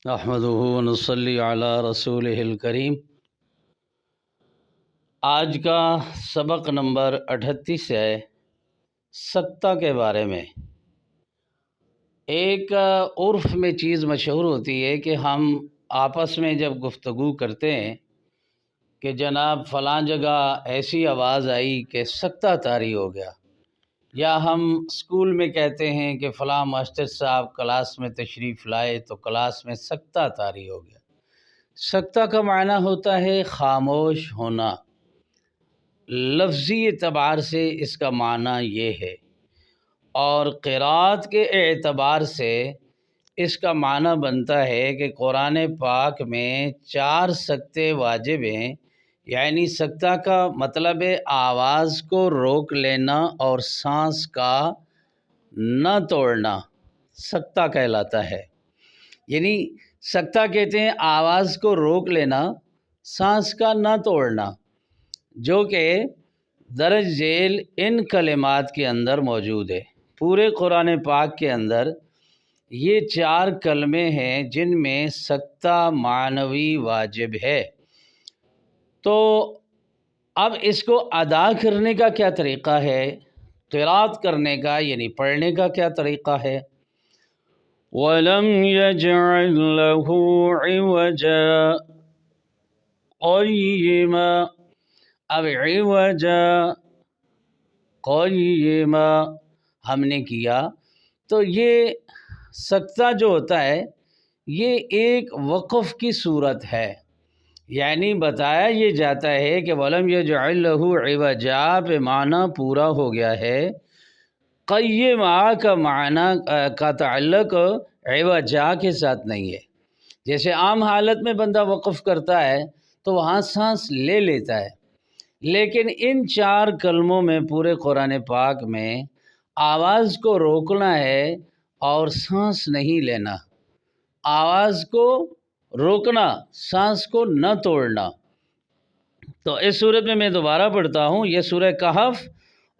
نحمدہ ونصلی علی رسولہ الکریم۔ آج کا سبق نمبر 38 ہے سکتہ کے بارے میں۔ ایک عرف میں چیز مشہور ہوتی ہے کہ ہم آپس میں جب گفتگو کرتے ہیں کہ جناب فلاں جگہ ایسی آواز آئی کہ سکتہ طاری ہو گیا، یا ہم اسکول میں کہتے ہیں کہ فلاں ماسٹر صاحب کلاس میں تشریف لائے تو کلاس میں سکتہ طاری ہو گیا۔ سکتہ کا معنی ہوتا ہے خاموش ہونا۔ لفظی اعتبار سے اس کا معنی یہ ہے، اور قرأت کے اعتبار سے اس کا معنی بنتا ہے کہ قرآن پاک میں 4 سکتے واجب ہیں، یعنی سکتہ کا مطلب ہے آواز کو روک لینا اور سانس کا نہ توڑنا، سکتہ کہلاتا ہے۔ یعنی سکتہ کہتے ہیں آواز کو روک لینا، سانس کا نہ توڑنا، جو کہ درج ذیل ان کلمات کے اندر موجود ہے۔ پورے قرآن پاک کے اندر یہ 4 کلمے ہیں جن میں سکتہ معنوی واجب ہے۔ تو اب اس کو ادا کرنے کا کیا طریقہ ہے، قرأت کرنے کا یعنی پڑھنے کا کیا طریقہ ہے؟ وَلَمْ يَجْعَلْ لَهُ عِوَجًا قَيِّمًا۔ اب عِوَجًا قَيِّمًا ہم نے کیا تو یہ سکتہ جو ہوتا ہے یہ ایک وقف کی صورت ہے، یعنی بتایا یہ جاتا ہے کہ وَلَمْ يَجْعَلْ لَهُ عِوَجًا پہ معنی پورا ہو گیا ہے۔ قیمہ کا معنی کا تعلق عوجا کے ساتھ نہیں ہے۔ جیسے عام حالت میں بندہ وقف کرتا ہے تو وہاں سانس لے لیتا ہے، لیکن ان 4 کلموں میں پورے قرآن پاک میں آواز کو روکنا ہے اور سانس نہیں لینا، آواز کو روکنا، سانس کو نہ توڑنا۔ تو اس صورت میں دوبارہ پڑھتا ہوں، یہ سورہ کہف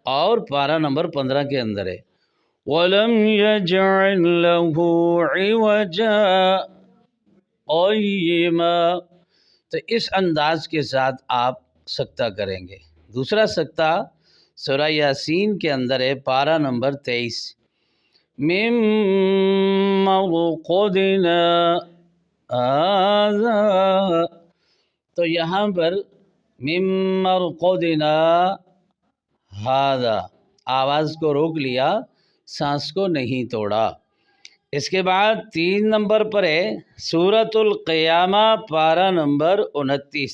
اور پارہ نمبر 15 کے اندر ہے۔ وَلَمْ يَجْعَلْ لَهُ عِوَجًا قَيِّمًا، تو اس انداز کے ساتھ آپ سکتہ کریں گے۔ دوسرا سکتہ سورہ یاسین کے اندر ہے، پارہ نمبر 23۔ مِن مَّرْقَدِنَا هَٰذَا، تو یہاں پر مِن مَّرْقَدِنَا هَٰذَا آواز کو روک لیا، سانس کو نہیں توڑا۔ اس کے بعد 3 نمبر پر ہے سورۃ القیامہ، پارہ نمبر 29۔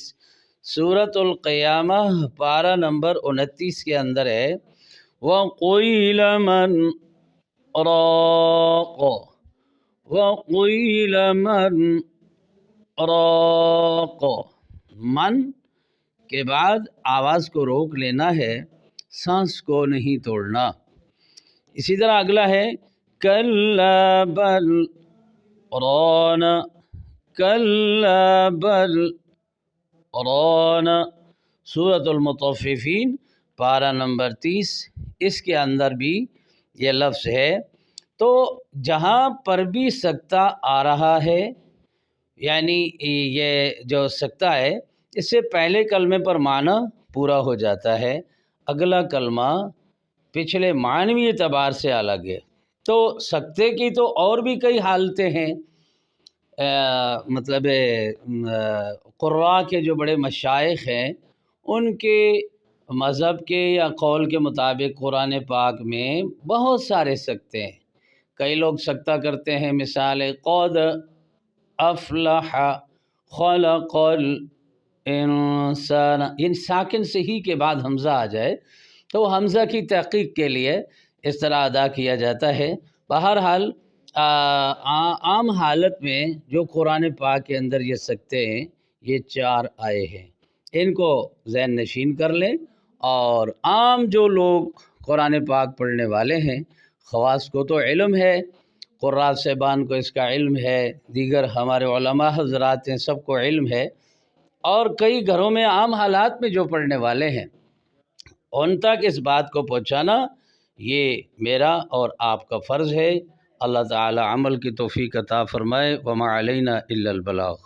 سورۃ القیامہ پارہ نمبر 29 کے اندر ہے وَقِیلَ مَنْ رَاقٍ، وَقِیلَ مَنْ رَاقٍ، من کے بعد آواز کو روک لینا ہے، سانس کو نہیں توڑنا۔ اسی طرح اگلا ہے کَلَّا بَلْ رَانَ، کَلَّا بَلْ رَانَ۔ سورۃ المطففین پارہ نمبر 30، اس کے اندر بھی یہ لفظ ہے۔ تو جہاں پر بھی سکتہ آ رہا ہے، یعنی یہ جو سکتہ ہے اس سے پہلے کلمے پر معنی پورا ہو جاتا ہے، اگلا کلمہ پچھلے معنوی اعتبار سے الگ ہے۔ تو سکتے کی تو اور بھی کئی حالتیں ہیں، مطلب قراء کے جو بڑے مشائخ ہیں ان کے مذہب کے یا قول کے مطابق قرآن پاک میں بہت سارے سکتے ہیں۔ کئی لوگ سکتہ کرتے ہیں، مثال قد افلح خلق الانسان، یعنی ساکن سے ہی کے بعد حمزہ آ جائے تو وہ حمزہ کی تحقیق کے لیے اس طرح ادا کیا جاتا ہے۔ بہرحال عام حالت میں جو قرآن پاک کے اندر یہ سکتے ہیں یہ 4 آئے ہیں، ان کو ذہن نشین کر لیں۔ اور عام جو لوگ قرآن پاک پڑھنے والے ہیں، خواص کو تو علم ہے، قراء صاحبان کو اس کا علم ہے، دیگر ہمارے علماء حضرات ہیں سب کو علم ہے، اور کئی گھروں میں عام حالات میں جو پڑھنے والے ہیں ان تک اس بات کو پہنچانا یہ میرا اور آپ کا فرض ہے۔ اللہ تعالی عمل کی توفیق عطا فرمائے۔ وما علینا الا البلاغ۔